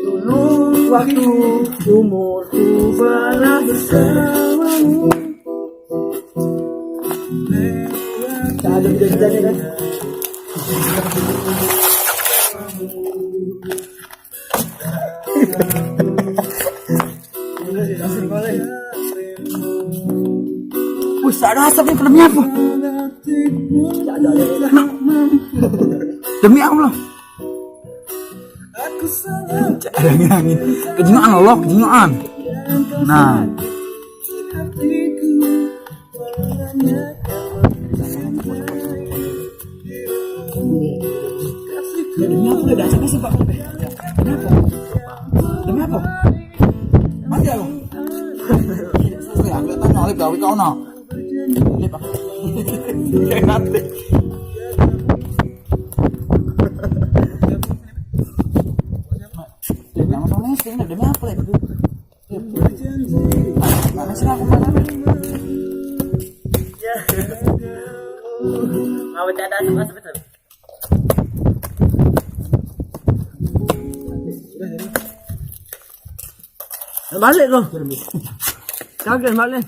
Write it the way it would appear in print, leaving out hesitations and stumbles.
Dulu waktu umurku pernah bersamamu. Ada bisa-bisanya kan? Wih, ada asap nih, demi apa? Demi Allah. Ada angin. Kejingaan Allah, kejingaan. Nah. Ya, demi apa udah dasarnya sih Pak? Demi apa? Demi apa? Mati aku. Saya ambil tanya oleh gawe kau no. Ini Pak. Ya nanti. Demi apa soalnya sih? Demi apa lagi? Mana sih aku mana? Ya. Mau bercanda sama sebetulnya. Balik loh. Kaget balik.